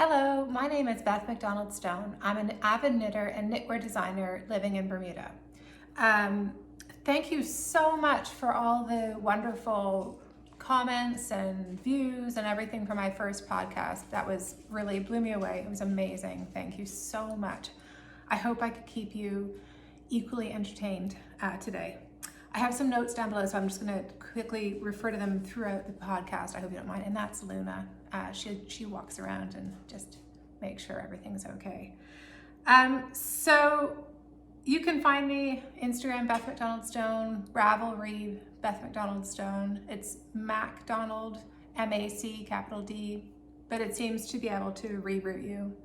Hello, my name is Beth MacDonald Stone. I'm an avid knitter and knitwear designer living in Bermuda. Thank you so much for all the wonderful comments and views and everything for my first podcast. That was really blew me away. It was amazing. Thank you so much. I hope I could keep you equally entertained today. I have some notes down below, so I'm just going to quickly refer to them throughout the podcast. I hope you don't mind. And that's Luna. She walks around and just makes sure everything's okay. So you can find me Instagram, Beth MacDonald Stone, Ravelry, Beth MacDonald Stone. It's MacDonald, M-A-C, capital D, but it seems to be able to reroute you.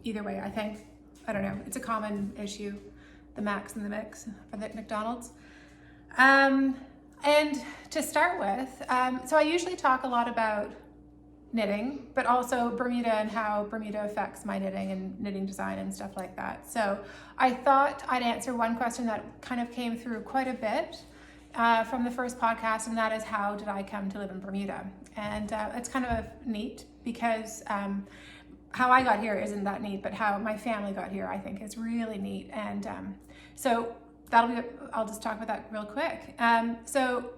Either way, I think. I don't know. It's a common issue. The Macs in the mix for the McDonald's. And to start with, so I usually talk a lot about knitting, but also Bermuda and how Bermuda affects my knitting and knitting design and stuff like that. So I thought I'd answer one question that kind of came through quite a bit from the first podcast, and that is, how did I come to live in Bermuda? And it's kind of neat because how I got here isn't that neat, but how my family got here, I think, is really neat. And so I'll just talk about that real quick. So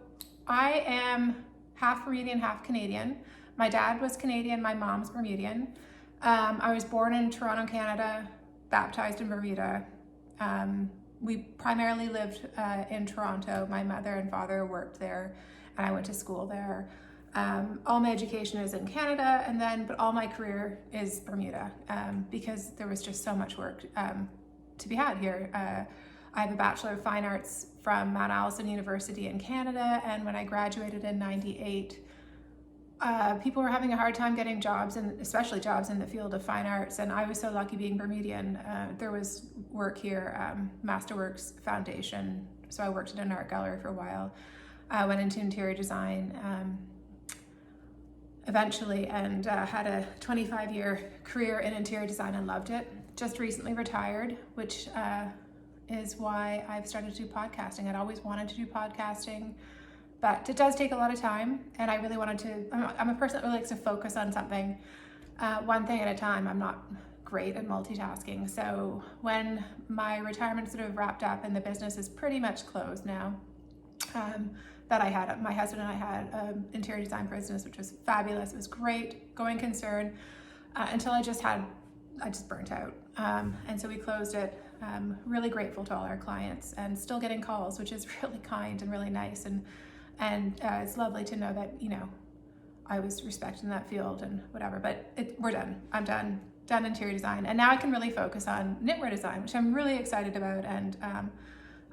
I am half Bermudian, half Canadian. My dad was Canadian, my mom's Bermudian. I was born in Toronto, Canada, baptized in Bermuda. We primarily lived in Toronto. My mother and father worked there, and I went to school there. All my education is in Canada, but all my career is Bermuda because there was just so much work to be had here. I have a Bachelor of Fine Arts from Mount Allison University in Canada, and when I graduated in '98, people were having a hard time getting jobs, and especially jobs in the field of fine arts, and I was so lucky being Bermudian. There was work here, Masterworks Foundation, so I worked at an art gallery for a while. I went into interior design eventually, and had a 25-year career in interior design and loved it. Just recently retired, which is why I've started to do podcasting. I'd always wanted to do podcasting, but it does take a lot of time, and I really wanted to, I'm a person that really likes to focus on something, one thing at a time. I'm not great at multitasking. So when my retirement sort of wrapped up and the business is pretty much closed now, that I had, my husband and I had an interior design business, which was fabulous. It was great, going concern, until I just burnt out. And so we closed it. Really grateful to all our clients, and still getting calls, which is really kind and really nice. And it's lovely to know that, I was respected in that field and whatever, but we're done. I'm done interior design. And now I can really focus on knitwear design, which I'm really excited about. And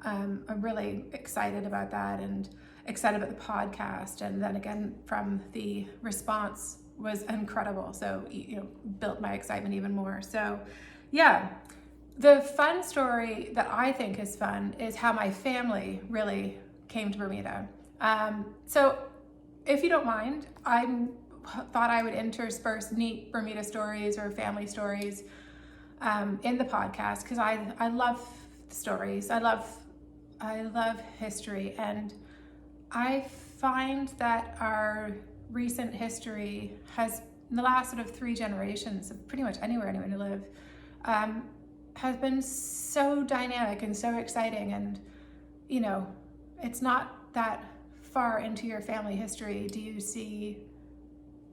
I'm really excited about that, and excited about the podcast. And then again, from the response was incredible. So, built my excitement even more. So yeah, the fun story that I think is fun is how my family really came to Bermuda. So if you don't mind, I thought I would intersperse neat Bermuda stories or family stories in the podcast, because I love stories. I love history, and I find that our recent history has, in the last sort of 3 generations of pretty much anywhere anyone to live, has been so dynamic and so exciting. And it's not that far into your family history do you see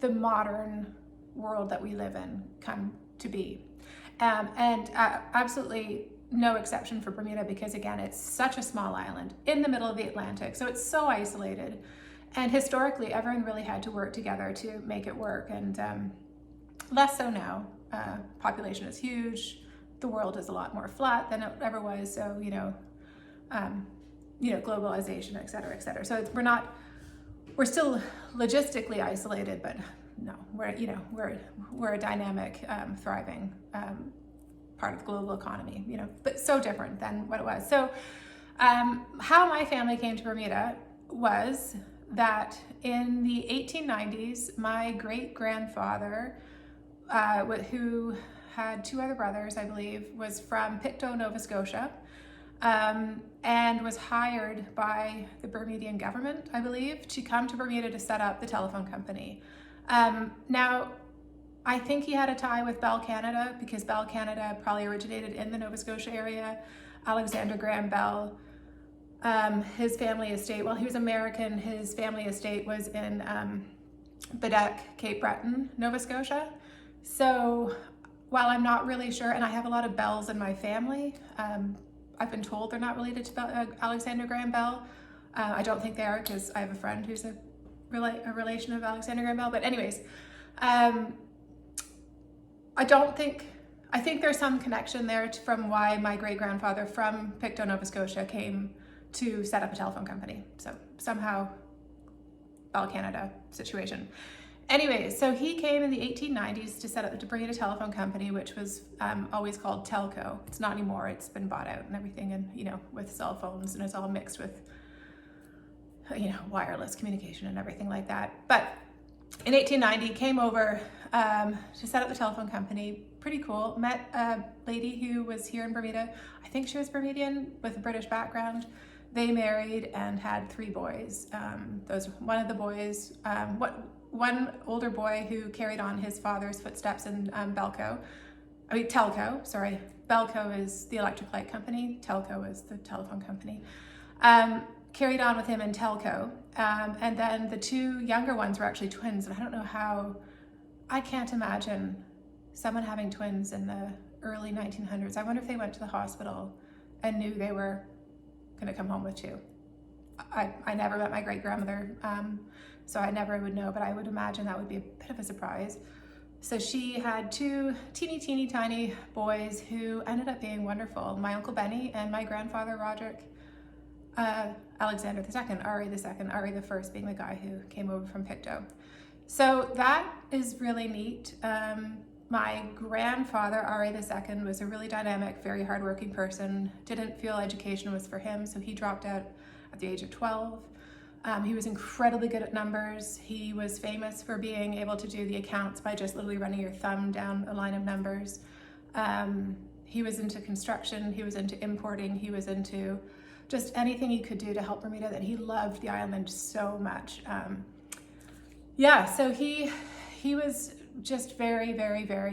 the modern world that we live in come to be, and absolutely no exception for Bermuda, because again, it's such a small island in the middle of the Atlantic, so it's so isolated, and historically everyone really had to work together to make it work. And less so now. Population is huge. The world is a lot more flat than it ever was. So, globalization, et cetera, et cetera. So we're still logistically isolated, but no, we're a dynamic, thriving part of the global economy, but so different than what it was. So how my family came to Bermuda was that in the 1890s, my great-grandfather, who had 2 other brothers, I believe, was from Pictou, Nova Scotia, and was hired by the Bermudian government, I believe, to come to Bermuda to set up the telephone company. Now, I think he had a tie with Bell Canada, because Bell Canada probably originated in the Nova Scotia area. Alexander Graham Bell, his family estate, well, he was American, his family estate was in Bedeque, Cape Breton, Nova Scotia. So while I'm not really sure, and I have a lot of Bells in my family, I've been told they're not related to Alexander Graham Bell. I don't think they are, because I have a friend who's a relation of Alexander Graham Bell. But anyways, I think there's some connection there from why my great-grandfather from Pictou, Nova Scotia came to set up a telephone company. So somehow Bell Canada situation. Anyways, so he came in the 1890s to set up the Bermuda telephone company, which was always called Telco. It's not anymore, it's been bought out and everything, and you know, with cell phones, and it's all mixed with, you know, wireless communication and everything like that. But in 1890, came over to set up the telephone company. Pretty cool. Met a lady who was here in Bermuda. I think she was Bermudian with a British background. They married and had 3 boys. One of the boys, one older boy who carried on his father's footsteps in Telco, sorry. Belco is the electric light company. Telco is the telephone company. Carried on with him in Telco. And then the 2 younger ones were actually twins. And I don't know how, I can't imagine someone having twins in the early 1900s. I wonder if they went to the hospital and knew they were gonna come home with 2. I never met my great-grandmother, so I never would know, but I would imagine that would be a bit of a surprise. So she had 2 teeny tiny boys who ended up being wonderful. My Uncle Benny and my grandfather Roderick Alexander II, Ari the First being the guy who came over from Pictou. So that is really neat. My grandfather, Ari II, was a really dynamic, very hardworking person, didn't feel education was for him, so he dropped out at the age of 12. He was incredibly good at numbers. He was famous for being able to do the accounts by just literally running your thumb down a line of numbers. He was into construction, he was into importing, he was into just anything he could do to help Bermuda, that he loved the island so much. Yeah, so he was just very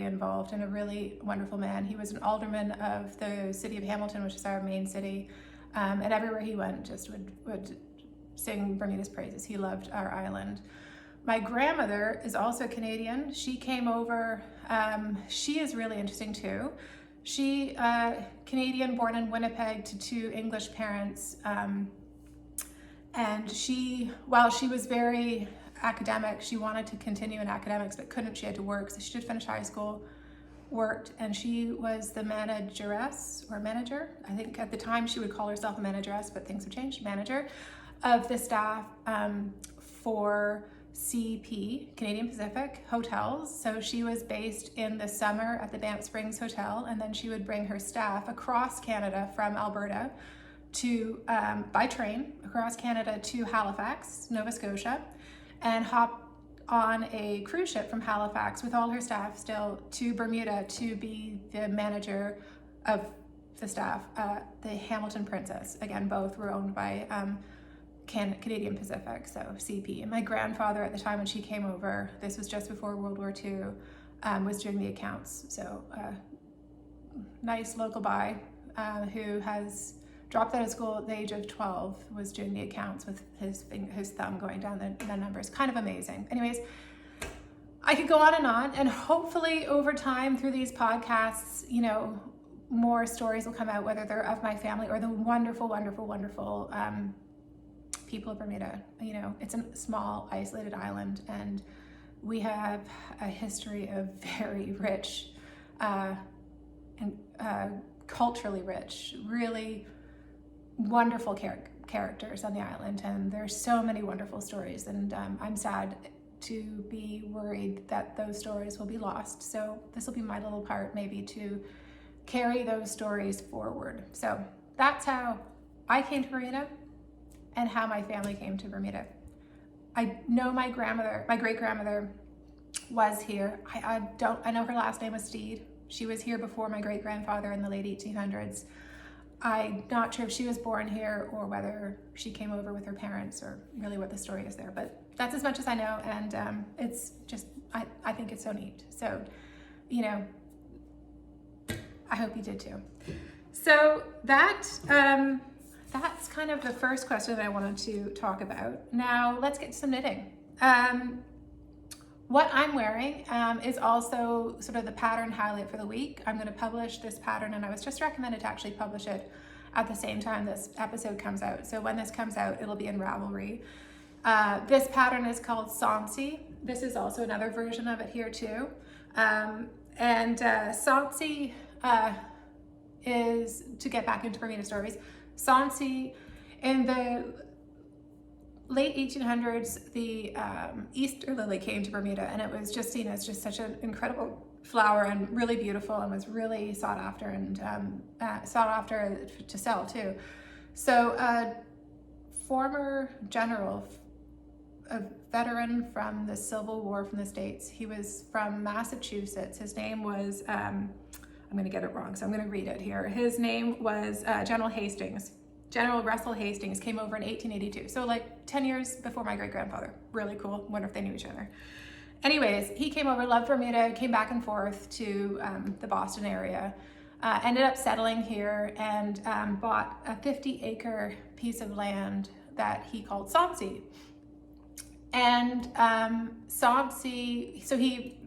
involved and a really wonderful man. He was an alderman of the city of Hamilton, which is our main city, and everywhere he went just would sing Bermuda's praises. He loved our island. My grandmother is also Canadian. She came over, she is really interesting too. She, Canadian, born in Winnipeg to 2 English parents, and she, while she was very academic, she wanted to continue in academics but couldn't. She had to work, so she did finish high school, worked, and she was the manageress or manager. I think at the time she would call herself a manageress, but things have changed. Manager of the staff for CP, Canadian Pacific Hotels. So she was based in the summer at the Banff Springs Hotel, and then she would bring her staff across Canada from Alberta to, by train, across Canada to Halifax, Nova Scotia, and hop on a cruise ship from Halifax with all her staff still to Bermuda to be the manager of the staff, the Hamilton Princess. Again, both were owned by Canadian Pacific, so CP. And my grandfather at the time when she came over, this was just before World War II, was doing the accounts. So nice local guy who has dropped out of school at the age of 12, was doing the accounts with his thumb going down the numbers. Kind of amazing. Anyways, I could go on, and hopefully over time through these podcasts, you know, more stories will come out, whether they're of my family or the wonderful people of Bermuda. You know, it's a small, isolated island, and we have a history of very rich and culturally rich, really wonderful characters on the island, and there's so many wonderful stories, and I'm sad to be worried that those stories will be lost. So this will be my little part maybe to carry those stories forward. So that's how I came to Bermuda and how my family came to Bermuda. I know my great-grandmother was here. I know her last name was Steed. She was here before my great-grandfather in the late 1800s. I'm not sure if she was born here or whether she came over with her parents, or really what the story is there, but that's as much as I know, and it's just, I think it's so neat. So, you know, I hope you did too. So that's kind of the first question that I wanted to talk about. Now let's get to some knitting. What I'm wearing is also sort of the pattern highlight for the week. I'm going to publish this pattern, and I was just recommended to actually publish it at the same time this episode comes out. So when this comes out, it'll be in Ravelry. This pattern is called Soncy. This is also another version of it here too. Soncy is, to get back into Bermuda stories, Soncy, in the late 1800s, the Easter lily came to Bermuda, and it was just seen as just such an incredible flower and really beautiful, and was really sought after, and sought after to sell too. So former general, a veteran from the Civil War from the States, he was from Massachusetts. His name was, I'm going to get it wrong, so I'm going to read it here. His name was General Hastings. General Russell Hastings came over in 1882. So like 10 years before my great-grandfather. Really cool. Wonder if they knew each other. Anyways, he came over, loved Bermuda, came back and forth to the Boston area, ended up settling here, and bought a 50-acre piece of land that he called Soncy. And Soncy, so he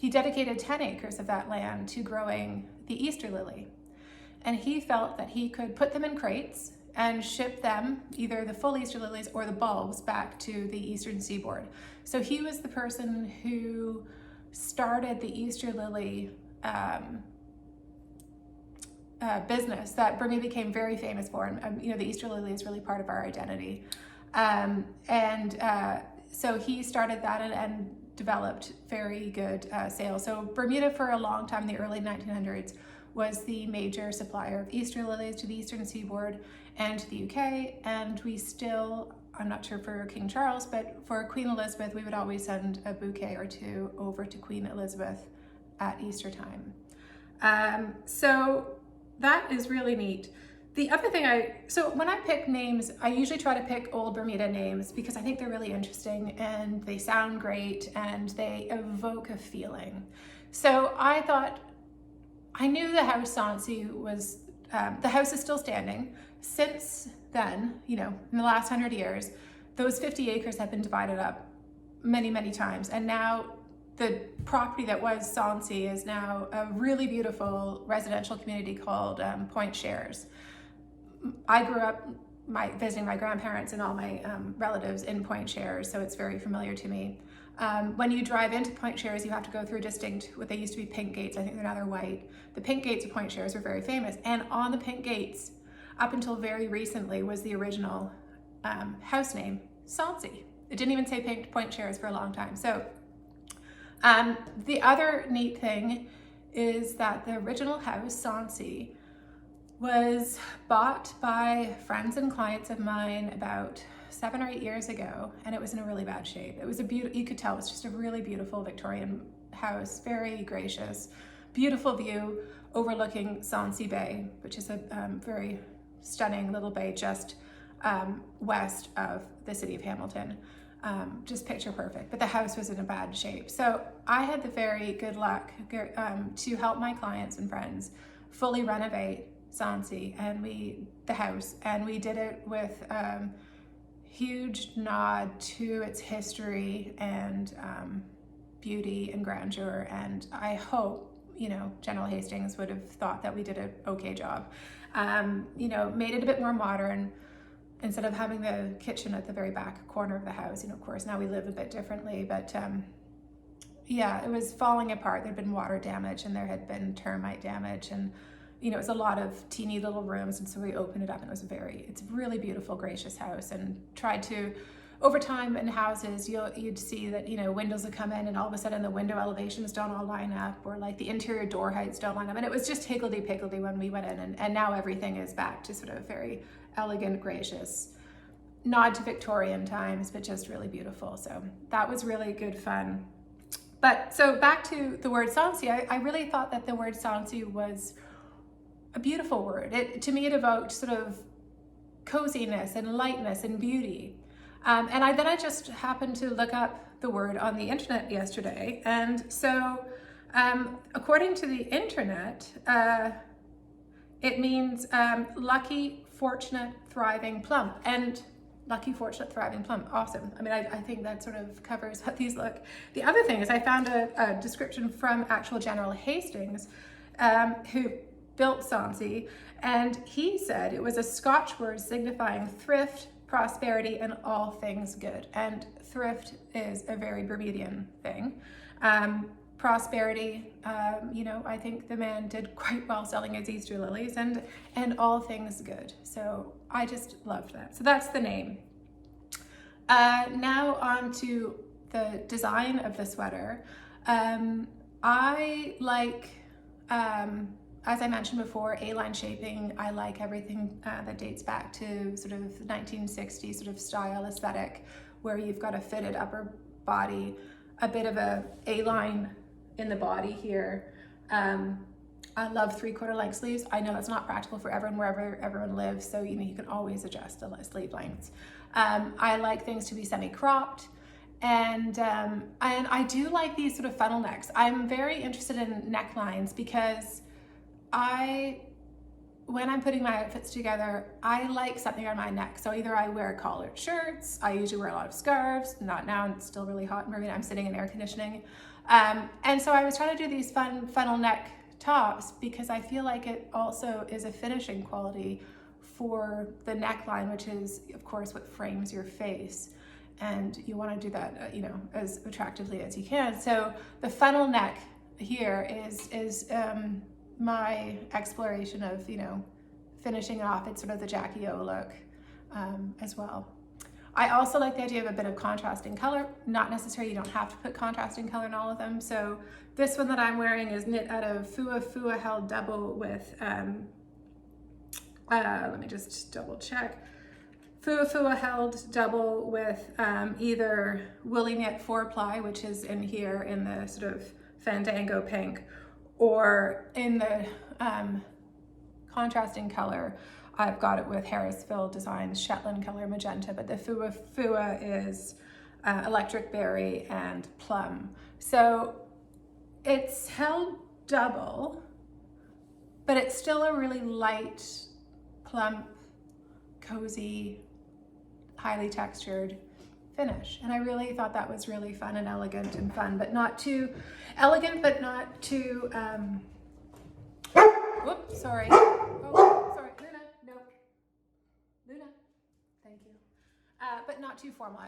dedicated 10 acres of that land to growing the Easter lily. And he felt that he could put them in crates and ship them, either the full Easter lilies or the bulbs, back to the eastern seaboard. So he was the person who started the Easter lily business that Bermuda became very famous for. And you know, the Easter lily is really part of our identity. So he started that and developed very good sales. So Bermuda, for a long time in the early 1900s, was the major supplier of Easter lilies to the eastern seaboard and to the UK. And we still, I'm not sure for King Charles, but for Queen Elizabeth, we would always send a bouquet or two over to Queen Elizabeth at Easter time. So that is really neat. The other thing so when I pick names, I usually try to pick old Bermuda names because I think they're really interesting and they sound great and they evoke a feeling. So I thought, I knew the house Soncy was, the house is still standing. Since then, you know, in the last 100 years, those 50 acres have been divided up many, many times. And now the property that was Soncy is now a really beautiful residential community called Point Shares. I grew up visiting my grandparents and all my relatives in Point Shares, so it's very familiar to me. When you drive into Point Shares, you have to go through what they used to be pink gates. I think they're now they're white. The pink gates of Point Shares were very famous. And on the pink gates, up until very recently, was the original house name, Soncy. It didn't even say Point Shares for a long time. So the other neat thing is that the original house, Soncy, was bought by friends and clients of mine about 7 or 8 years ago, and it was in a really bad shape. It was you could tell it was just a really beautiful Victorian house, very gracious, beautiful view overlooking Soncy Bay, which is a very stunning little bay just west of the city of Hamilton. Just picture perfect, but the house was in a bad shape. So I had the very good luck to help my clients and friends fully renovate Soncy and the house, and we did it with huge nod to its history and beauty and grandeur. And I hope, you know, General Hastings would have thought that we did an okay job. You know, made it a bit more modern. Instead of having the kitchen at the very back corner of the house, you know, of course, now we live a bit differently, but yeah, it was falling apart. There'd been water damage and there had been termite damage, and you know, it was a lot of teeny little rooms, and so we opened it up, and it's a really beautiful, gracious house. And tried to, over time in houses, you'd see that, you know, windows would come in and all of a sudden the window elevations don't all line up, or like the interior door heights don't line up. And it was just higgledy-piggledy when we went in, and now everything is back to sort of very elegant, gracious, nod to Victorian times, but just really beautiful. So that was really good fun. But so back to the word Soncy, I really thought that the word Soncy was a beautiful word. To me, it evoked sort of coziness and lightness and beauty. And then I just happened to look up the word on the internet yesterday. And so according to the internet, it means lucky, fortunate, thriving plum. And lucky, fortunate, thriving plum. Awesome. I mean, I think that sort of covers how these look. The other thing is I found a description from actual General Hastings, who built Soncy, and he said it was a Scotch word signifying thrift, prosperity, and all things good. And thrift is a very Bermudian thing. Prosperity, you know, I think the man did quite well selling his Easter lilies, and all things good. So I just loved that. So that's the name. Now on to the design of the sweater. I like, as I mentioned before, A-line shaping. I like everything that dates back to sort of 1960s sort of style aesthetic, where you've got a fitted upper body, a bit of a A-line in the body here. I love 3/4 length sleeves. I know that's not practical for everyone wherever everyone lives, so you know you can always adjust the sleeve lengths. I like things to be semi-cropped, and I do like these sort of funnel necks. I'm very interested in necklines because when I'm putting my outfits together, I like something on my neck. So either I wear collared shirts, I usually wear a lot of scarves, not now, it's still really hot in Bermuda, I'm sitting in air conditioning. And so I was trying to do these fun funnel neck tops because I feel like it also is a finishing quality for the neckline, which is of course what frames your face. And you want to do that, you know, as attractively as you can. So the funnel neck here is my exploration of, you know, finishing off. It's sort of the Jackie O look as well. I also like the idea of a bit of contrasting color. Not necessarily, you don't have to put contrasting color in all of them. So this one that I'm wearing is knit out of Fuwa Fuwa held double with, let me just double check. Fuwa Fuwa held double with either Woolyknit 4-ply, which is in here in the sort of Fandango Pink, or in the contrasting color, I've got it with Harrisville Designs Shetland color Magenta, but the Fuwa Fuwa is Electric Berry and Plum. So it's held double, but it's still a really light, plump, cozy, highly textured finish. And I really thought that was really fun and elegant and fun, but not too elegant, but not too, whoops, sorry. Oh, sorry, Luna, no. Luna, thank you. But not too formal.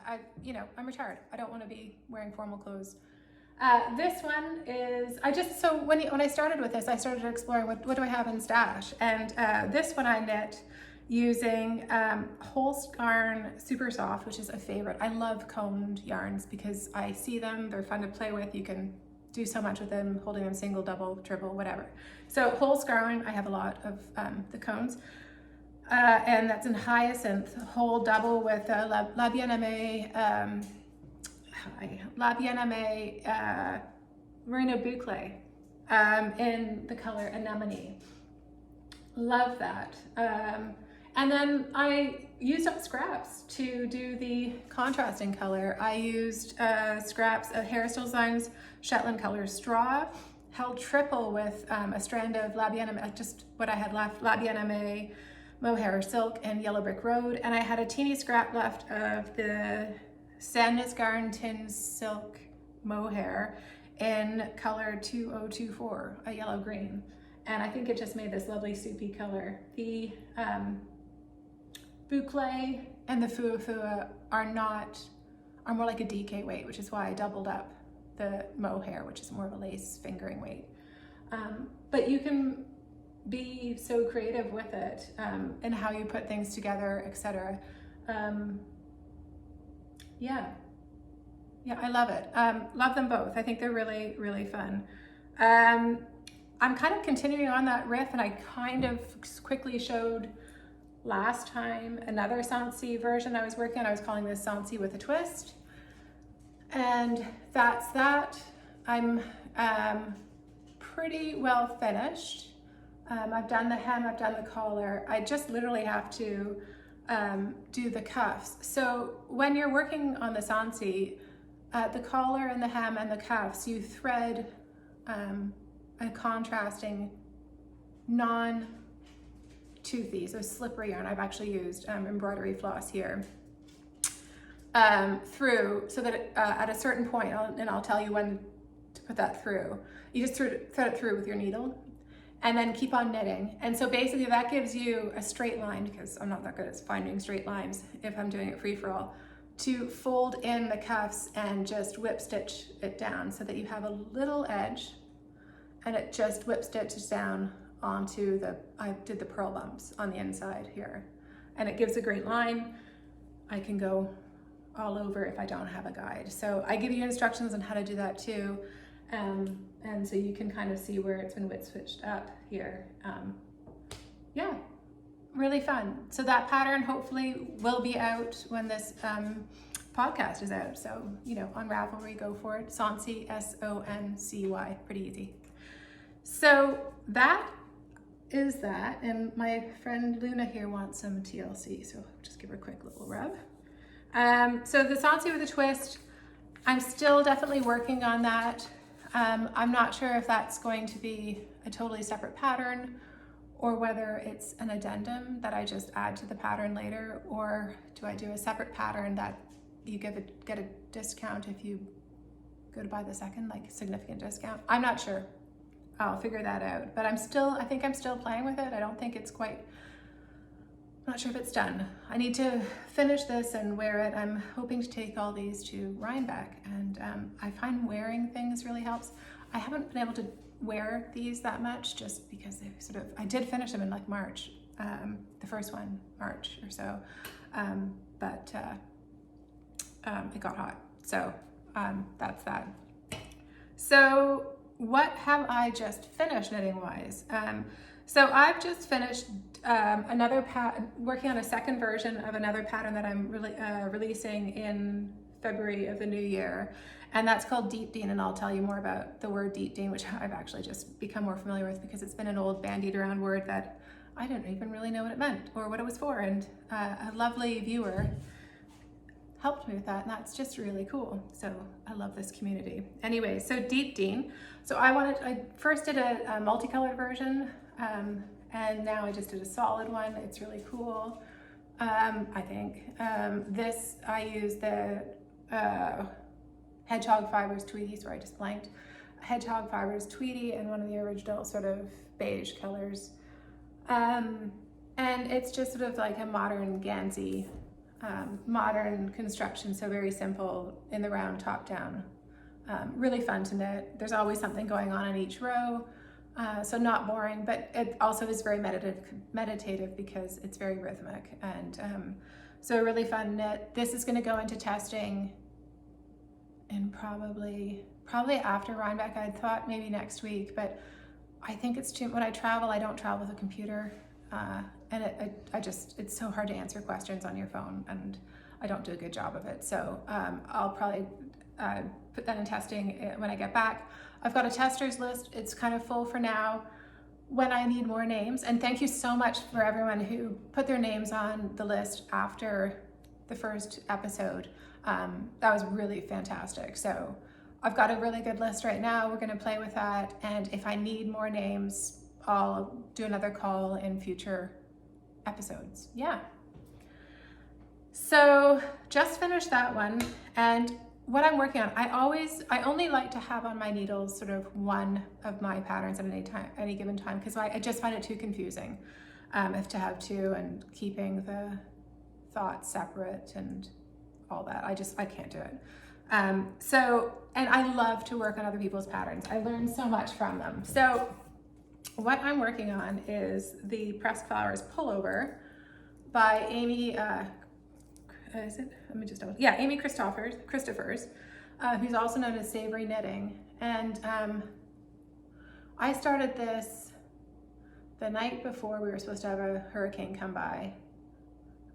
You know, I'm retired. I don't want to be wearing formal clothes. This one is, so when I started with this, I started exploring what do I have in stash. And this one I knit using Holst Garn Supersoft, which is a favorite. I love combed yarns because I see them, they're fun to play with. You can do so much with them, holding them single, double, triple, whatever. So Holst Garn, I have a lot of the cones. And that's in Hyacinth, whole double with LBA Merino Boucle in the color Anemone. Love that. And then I used up scraps to do the contrasting color. I used scraps of Harrisville Designs Shetland color straw, held triple with a strand of LBA, just what I had left, LBA Mohair Silk and Yellow Brick Road. And I had a teeny scrap left of the Sandnes Garn Tynn Silk Mohair in color 2024, a yellow green. And I think it just made this lovely soupy color. The Boucle and the Fuwa Fuwa are more like a DK weight, which is why I doubled up the mohair, which is more of a lace fingering weight. But you can be so creative with it and how you put things together, etc. Yeah, I love it. Love them both. I think they're really, really fun. I'm kind of continuing on that riff, and I kind of quickly showed last time another Soncy version I was working on. I was calling this Soncy with a twist. And that's that. I'm pretty well finished. I've done the hem, I've done the collar. I just literally have to do the cuffs. So when you're working on the Sonsy, the collar and the hem and the cuffs, you thread a contrasting non-toothy, so slippery yarn. I've actually used embroidery floss here through, so that at a certain point, and I'll tell you when to put that through, you just thread it through with your needle and then keep on knitting. And so basically that gives you a straight line, because I'm not that good at finding straight lines if I'm doing it free-for-all, to fold in the cuffs and just whip stitch it down so that you have a little edge and it just whip stitches down onto I did the purl bumps on the inside here, and it gives a great line. I can go all over if I don't have a guide. So I give you instructions on how to do that too. And so you can kind of see where it's been whip stitched up here. Yeah, really fun. So that pattern hopefully will be out when this podcast is out. So, you know, on Ravelry, go for it. Soncy, S-O-N-C-Y, pretty easy. So that is that. And my friend Luna here wants some TLC, so just give her a quick little rub. So the Soncy with a twist, I'm still definitely working on that. I'm not sure if that's going to be a totally separate pattern or whether it's an addendum that I just add to the pattern later, or do I do a separate pattern that you get a discount if you go to buy the second, like a significant discount. I'm not sure. I'll figure that out. But I think I'm still playing with it. I don't think it's quite, I'm not sure if it's done. I need to finish this and wear it. I'm hoping to take all these to Rhinebeck, and I find wearing things really helps. I haven't been able to wear these that much just because they I did finish them in like March, the first one, March or so, but it got hot. So that's that. So what have I just finished knitting wise? So I've just finished working on a second version of another pattern that I'm releasing in February of the new year, and that's called Deep Dean, and I'll tell you more about the word Deep Dean, which I've actually just become more familiar with because it's been an old bandied around word that I didn't even really know what it meant or what it was for, and a lovely viewer helped me with that, and that's just really cool. So I love this community. Anyway, so Deep Dean. So I first did a multicolored version, and now I just did a solid one. It's really cool, I think. This, I use the Hedgehod Fibers Tweedy, sorry, I just blanked. Hedgehod Fibers Tweedy and one of the original sort of beige colors. And it's just sort of like a modern Gansey, modern construction, so very simple in the round, top down. Really fun to knit. There's always something going on in each row, so not boring, but it also is very meditative because it's very rhythmic, and so a really fun knit. This is going to go into testing in probably after Rhinebeck. I thought maybe next week, but I think it's too, when I travel, I don't travel with a computer, and it's so hard to answer questions on your phone, and I don't do a good job of it. So I'll probably put that in testing when I get back. I've got a testers list. It's kind of full for now. When I need more names, and thank you so much for everyone who put their names on the list after the first episode. That was really fantastic. So I've got a really good list right now. We're going to play with that, and if I need more names, I'll do another call in future episodes. Yeah. So just finished that one, and what I'm working on, I only like to have on my needles sort of one of my patterns at any given time, because I just find it too confusing if to have two and keeping the thoughts separate and all that. I can't do it. And I love to work on other people's patterns. I learn so much from them. So what I'm working on is the Pressed Flowers Pullover by Amy, is it? Let me just double. Yeah, Amy Christophers, who's also known as Savory Knitting. And I started this the night before we were supposed to have a hurricane come by.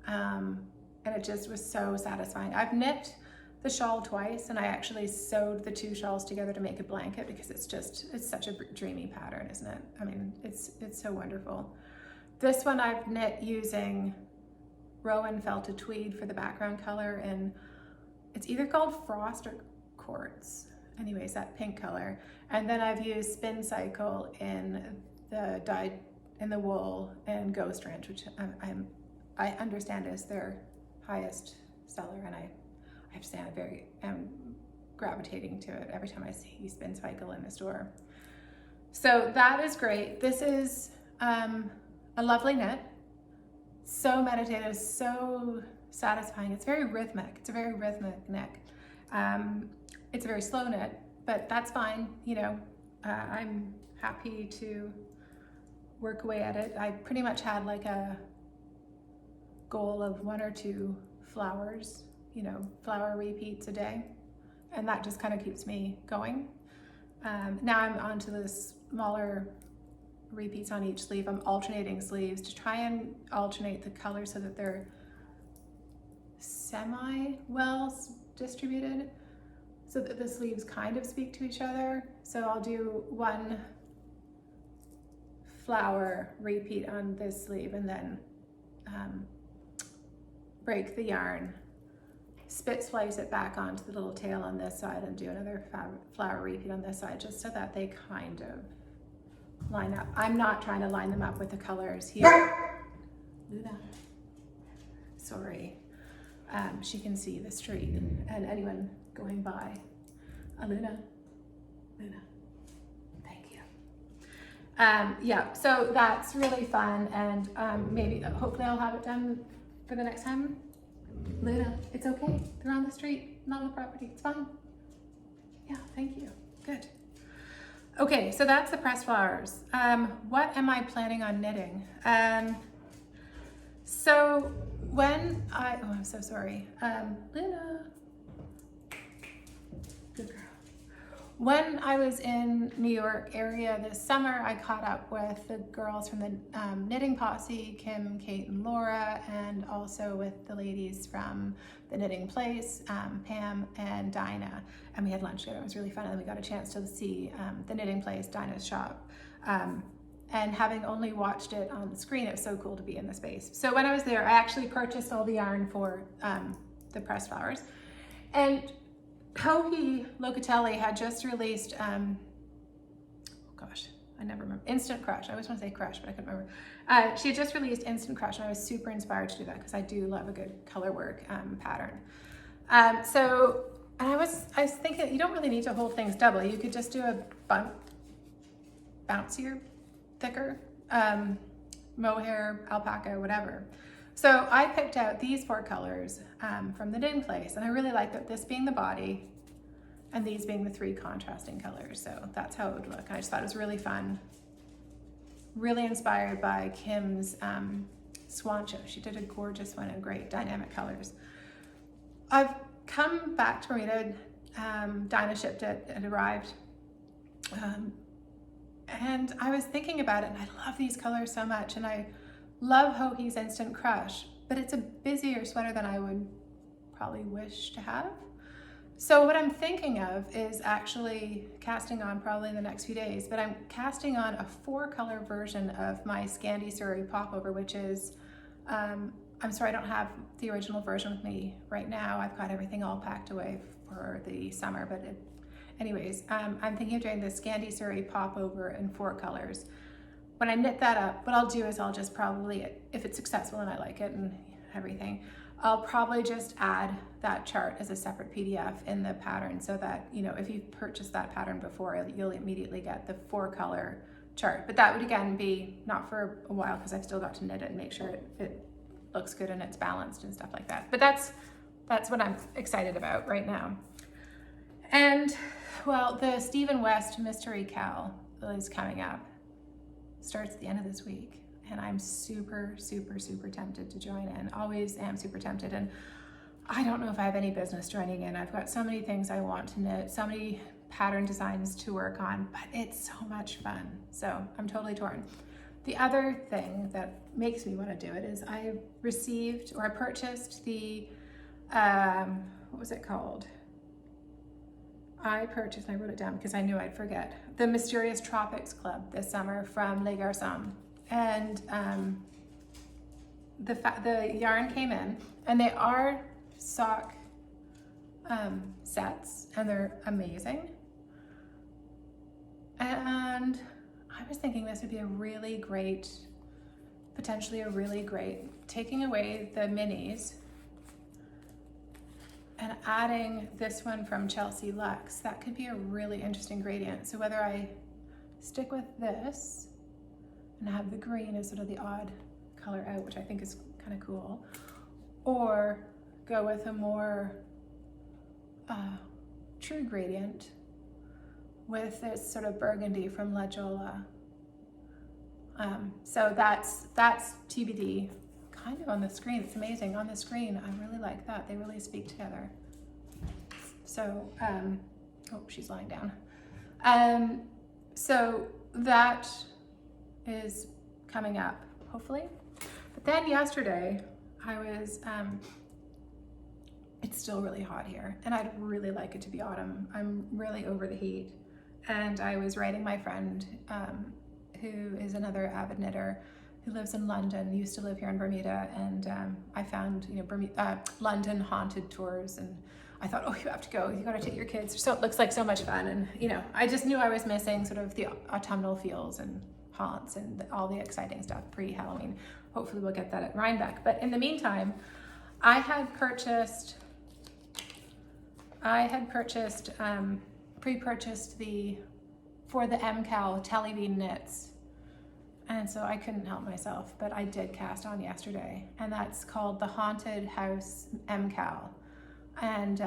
And it just was so satisfying. I've knit the shawl twice, and I actually sewed the two shawls together to make a blanket because it's such a dreamy pattern, isn't it? I mean, it's so wonderful. This one I've knit using Rowan felted tweed for the background color, and it's either called Frost or Quartz. Anyways, that pink color. And then I've used Spin Cycle in the dyed in the wool and Ghost Ranch, which I understand is their highest seller, and I have to say I'm gravitating to it every time I see Spin Cycle in the store. So that is great. This is a lovely knit, so meditative, so satisfying. It's very rhythmic. It's a very rhythmic knit. It's a very slow knit, but that's fine. You know, I'm happy to work away at it. I pretty much had like a goal of 1 or 2 flowers, you know, flower repeats a day, and that just kind of keeps me going. Now I'm onto the smaller repeats on each sleeve. I'm alternating sleeves to try and alternate the colors so that they're semi-well distributed, so that the sleeves kind of speak to each other. So I'll do 1 flower repeat on this sleeve, and then break the yarn, spit splice it back onto the little tail on this side, and do another flower repeat on this side, just so that they kind of line up. I'm not trying to line them up with the colors here. Luna. Sorry. She can see the street and anyone going by. Luna. Luna. Thank you. Yeah, so that's really fun, and hopefully I'll have it done for the next time. Luna, it's okay. They're on the street, not on the property. It's fine. Yeah, thank you. Good. Okay, so that's the pressed flowers. What am I planning on knitting? So when I'm so sorry. Luna. Good girl. When I was in New York area this summer, I caught up with the girls from the knitting posse, Kim, Kate, and Laura, and also with the ladies from the Knitting Place, Pam and Dinah, and we had lunch together. It was really fun, and then we got a chance to see the Knitting Place, Dinah's shop. And having only watched it on the screen, it was so cool to be in the space. So when I was there, I actually purchased all the yarn for the pressed flowers. And Kohi Locatelli had just released, oh gosh, I never remember, Instant Crush. I always want to say Crush, but I couldn't remember. She had just released Instant Crush, and I was super inspired to do that because I do love a good color work pattern. And I was thinking, you don't really need to hold things double. You could just do a bouncier, thicker mohair, alpaca, whatever. So I picked out these 4 colors from the Knitting Place, and I really like that, this being the body and these being the 3 contrasting colors. So that's how it would look. I just thought it was really fun. Really inspired by Kim's Swancho. She did a gorgeous one and great dynamic colors. I've come back to Bermuda. Dinah shipped it, it arrived. And I was thinking about it, and I love these colors so much, and I love Hohi's Instant Crush, but it's a busier sweater than I would probably wish to have. So what I'm thinking of is actually casting on, probably in the next few days, but I'm casting on a 4-color version of my Scandi Surrey Popover, which is, I'm sorry I don't have the original version with me right now. I've got everything all packed away for the summer, but anyways, I'm thinking of doing the Scandi Surrey Popover in 4 colors. When I knit that up, what I'll do is I'll just probably, if it's successful and I like it and everything, I'll probably just add that chart as a separate PDF in the pattern, so that, you know, if you purchased that pattern before, you'll immediately get the 4-color chart. But that would again be not for a while, because I've still got to knit it and make sure it looks good and it's balanced and stuff like that. But that's what I'm excited about right now. And well, the Stephen West Mystery Cal is coming up. Starts at the end of this week, and I'm super, super, super tempted to join in. Always am super tempted, and I don't know if I have any business joining in. I've got so many things I want to knit, so many pattern designs to work on, but it's so much fun. So I'm totally torn. The other thing that makes me want to do it is I purchased the, what was it called? I purchased, and I wrote it down because I knew I'd forget, the Mysterious Tropics Club this summer from Les Garçons. And the yarn came in, and they are sock sets, and they're amazing. And I was thinking this would be a really great, potentially a really great, taking away the minis and adding this one from Chelsea Luxe. That could be a really interesting gradient. So whether I stick with this and have the green as sort of the odd color out, which I think is kind of cool, or go with a more true gradient with this sort of burgundy from La Jolla. So that's TBD. Kind of on the screen, it's amazing. On the screen, I really like that. They really speak together. So, oh, she's lying down. So that is coming up, hopefully. But then yesterday, I was, it's still really hot here, and I'd really like it to be autumn. I'm really over the heat. And I was writing my friend, who is another avid knitter, who lives in London, used to live here in Bermuda, and I found, you know, London haunted tours, and I thought, oh, you have to go, you gotta take your kids. So it looks like so much fun, and you know, I just knew I was missing sort of the autumnal feels and haunts and all the exciting stuff pre-Halloween. Hopefully we'll get that at Rhinebeck. But in the meantime, I had pre-purchased for the MCAL Tellybean knits. And so I couldn't help myself, but I did cast on yesterday, and that's called the Haunted House MCAL. And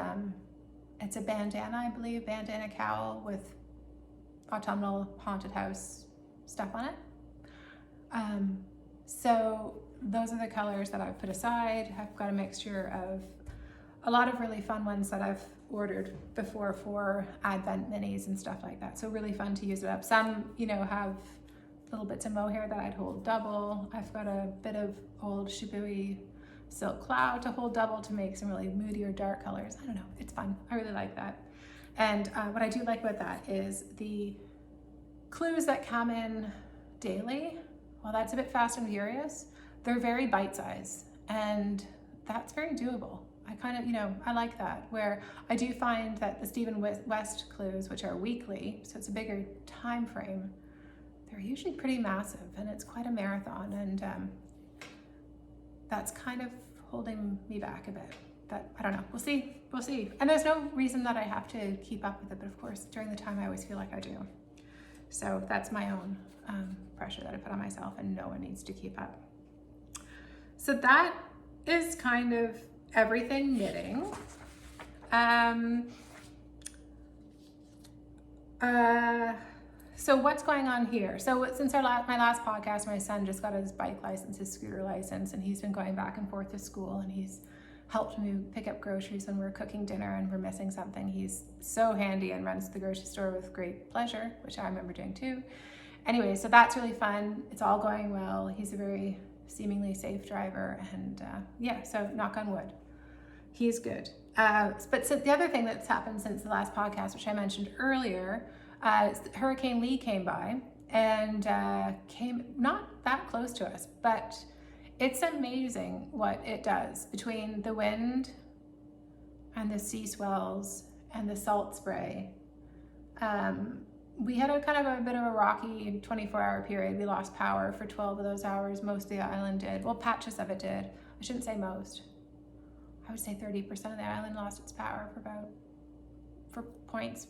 it's a bandana, I believe, bandana cowl with autumnal haunted house stuff on it. So those are the colors that I've put aside. I've got a mixture of a lot of really fun ones that I've ordered before for Advent minis and stuff like that. So really fun to use it up. Some, you know, have little bits of mohair that I'd hold double. I've got a bit of old Shibui silk cloud to hold double to make some really moody or dark colors. I don't know, it's fun. I really like that. And what I do like about that is the clues that come in daily. Well, that's a bit fast and furious. They're very bite-sized, and that's very doable. I kind of, you know, I like that, where I do find that the Stephen West clues, which are weekly, so it's a bigger time frame, they're usually pretty massive, and it's quite a marathon, and that's kind of holding me back a bit. But I don't know, we'll see. And there's no reason that I have to keep up with it, but of course, during the time I always feel like I do. So that's my own pressure that I put on myself, and no one needs to keep up. So that is kind of everything knitting. So what's going on here? So since my last podcast, my son just got his bike license, his scooter license, and he's been going back and forth to school, and he's helped me pick up groceries when we're cooking dinner and we're missing something. He's so handy and runs to the grocery store with great pleasure, which I remember doing too. Anyway, so that's really fun. It's all going well. He's a very seemingly safe driver, and yeah, so knock on wood, he's good. But so the other thing that's happened since the last podcast, which I mentioned earlier, Hurricane Lee came by and came not that close to us, but it's amazing what it does between the wind and the sea swells and the salt spray. We had a kind of a bit of a rocky 24-hour period. We lost power for 12 of those hours. Most of the island did. Well, patches of it did. I shouldn't say most. I would say 30% of the island lost its power for points.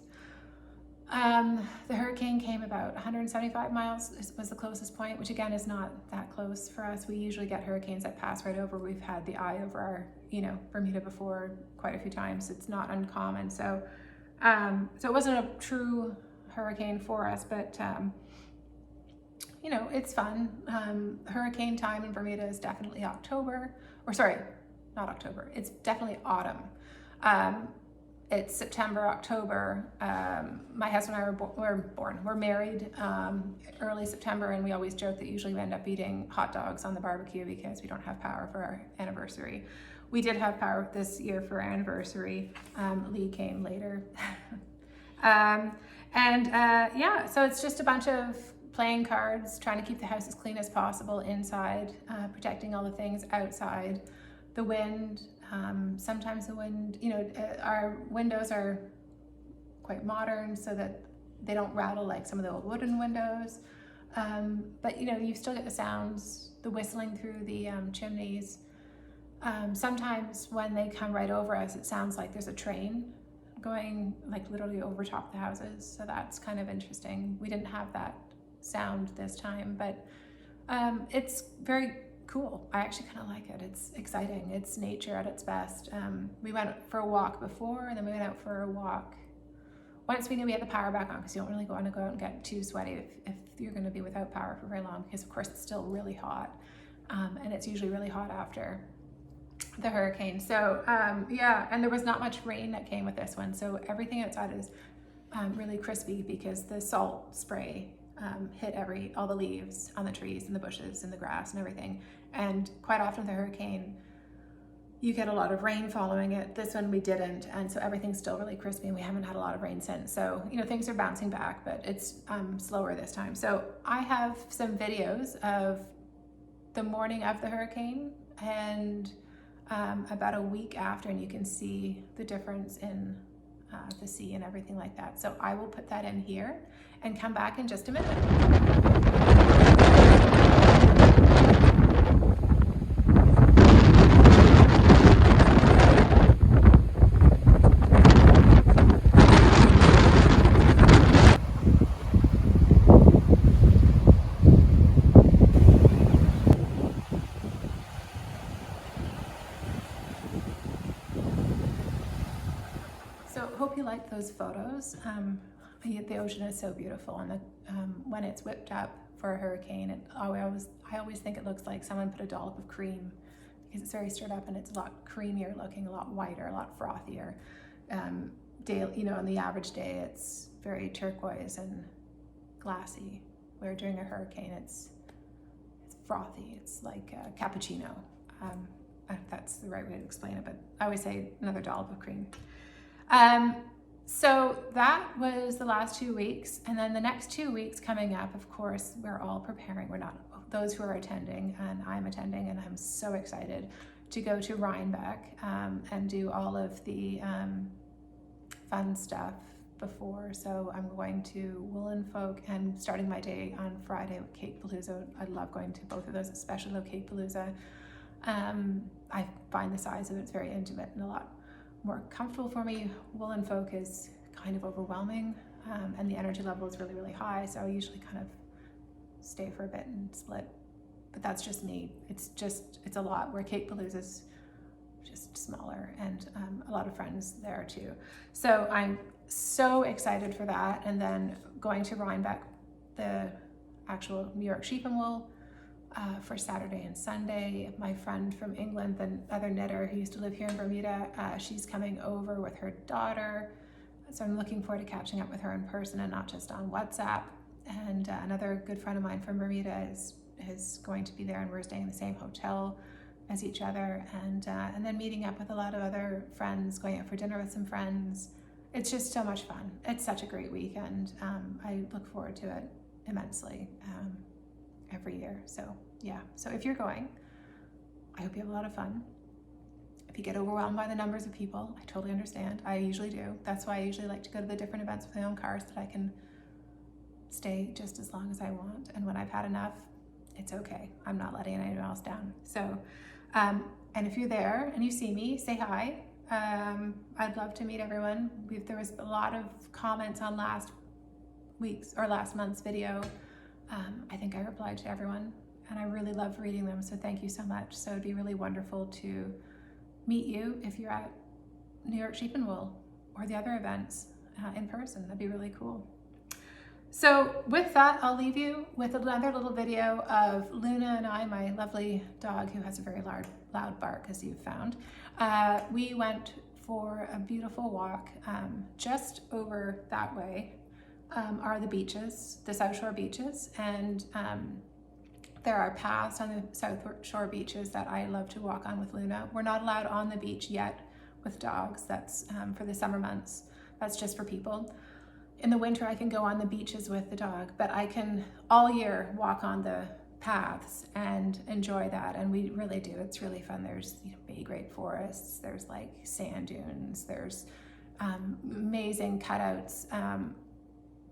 The hurricane came about 175 miles was the closest point, which again is not that close for us. We usually get hurricanes that pass right over. We've had the eye over our, Bermuda before quite a few times. It's not uncommon. So it wasn't a true hurricane for us, but it's fun. Hurricane time in Bermuda is definitely it's definitely autumn. It's September, October. My husband and I we're married early September, and we always joke that usually we end up eating hot dogs on the barbecue because we don't have power for our anniversary. We did have power this year for our anniversary. Lee came later. So it's just a bunch of playing cards, trying to keep the house as clean as possible inside, protecting all the things outside. The wind, sometimes the wind, our windows are quite modern so that they don't rattle like some of the old wooden windows. But you still get the sounds, the whistling through the chimneys. Sometimes when they come right over us, it sounds like there's a train going like literally over top the houses. So that's kind of interesting. We didn't have that sound this time, but it's very cool. I actually kind of like it. It's exciting. It's nature at its best. We went for a walk before, and then we went out for a walk once we knew we had the power back on, because you don't really want to go out and get too sweaty if you're going to be without power for very long, because of course it's still really hot, and it's usually really hot after the hurricane. So yeah, and there was not much rain that came with this one, so everything outside is really crispy because the salt spray hit all the leaves on the trees and the bushes and the grass and everything. And quite often the hurricane, you get a lot of rain following it. This one we didn't, and so everything's still really crispy, and we haven't had a lot of rain since. So things are bouncing back, but it's slower this time. So I have some videos of the morning of the hurricane and about a week after, and you can see the difference in the sea and everything like that. So I will put that in here and come back in just a minute. Hope you like those photos. The ocean is so beautiful, and when it's whipped up for a hurricane, I always think it looks like someone put a dollop of cream, because it's very stirred up and it's a lot creamier looking, a lot whiter, a lot frothier. On the average day it's very turquoise and glassy, where during a hurricane it's frothy. It's like a cappuccino. If that's the right way to explain it, but I always say another dollop of cream. So that was the last 2 weeks, and then the next 2 weeks coming up, of course, we're all preparing. We're not those who are attending, and I'm attending, and I'm so excited to go to Rhinebeck and do all of the fun stuff before. So I'm going to Woolen Folk and starting my day on Friday with Cake Palooza. I love going to both of those, especially though Cake Palooza. I find the size of it's very intimate and a lot more comfortable for me. Woolen Folk is kind of overwhelming, and the energy level is really, really high, so I usually kind of stay for a bit and split, but that's just me. It's a lot, where Cake Palooza is just smaller, and a lot of friends there too. So I'm so excited for that, and then going to Rhinebeck, the actual New York Sheep and Wool, for Saturday and Sunday. My friend from England, the other knitter who used to live here in Bermuda, she's coming over with her daughter. So I'm looking forward to catching up with her in person and not just on WhatsApp. And another good friend of mine from Bermuda is going to be there, and we're staying in the same hotel as each other. And then meeting up with a lot of other friends, going out for dinner with some friends. It's just so much fun. It's such a great weekend. I look forward to it immensely. Every year. So yeah, so if you're going, I hope you have a lot of fun. If you get overwhelmed by the numbers of people, I totally understand. I usually do. That's why I usually like to go to the different events with my own cars, so that I can stay just as long as I want. And when I've had enough, it's okay. I'm not letting anyone else down. So, and if you're there and you see me, say hi. I'd love to meet everyone. There was a lot of comments on last month's video. I think I replied to everyone, and I really love reading them, so thank you so much. So it'd be really wonderful to meet you if you're at New York Sheep and Wool or the other events in person. That'd be really cool. So with that, I'll leave you with another little video of Luna and I, my lovely dog who has a very loud bark, as you've found. We went for a beautiful walk just over that way. Are the beaches, the South Shore beaches, and there are paths on the South Shore beaches that I love to walk on with Luna. We're not allowed on the beach yet with dogs. That's for the summer months. That's just for people. in the winter I can go on the beaches with the dog, but I can all year walk on the paths and enjoy that, and we really do. It's really fun. There's, you know, Bay Great forests, there's like sand dunes, there's amazing cutouts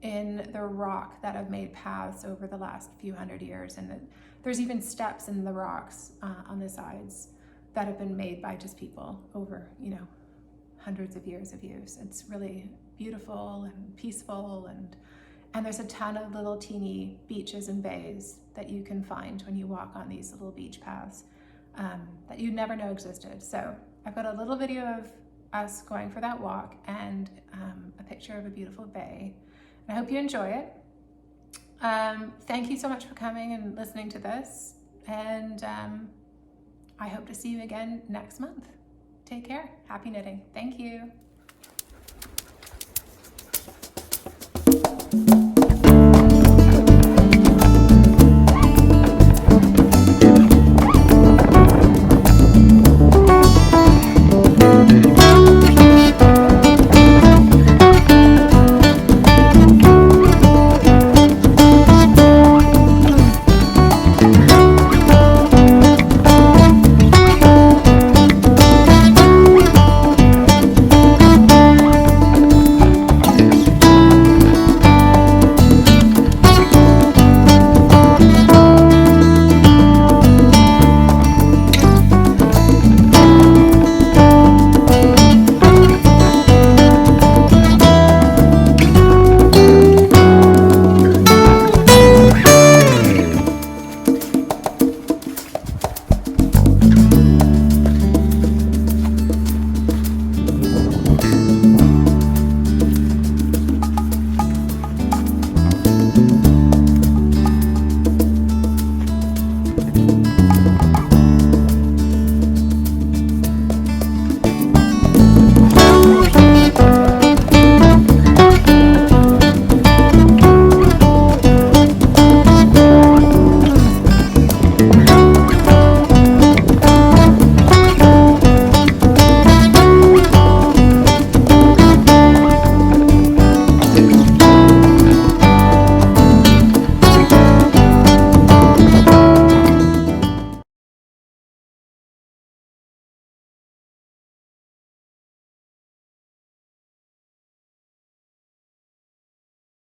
in the rock that have made paths over the last few hundred years, and there's even steps in the rocks on the sides that have been made by just people over, you know, hundreds of years of use. It's really beautiful and peaceful, and there's a ton of little teeny beaches and bays that you can find when you walk on these little beach paths that you'd never know existed. So I've got a little video of us going for that walk and a picture of a beautiful bay. And I hope you enjoy it. Thank you so much for coming and listening to this, and I hope to see you again next month. Take care. Happy knitting. Thank you.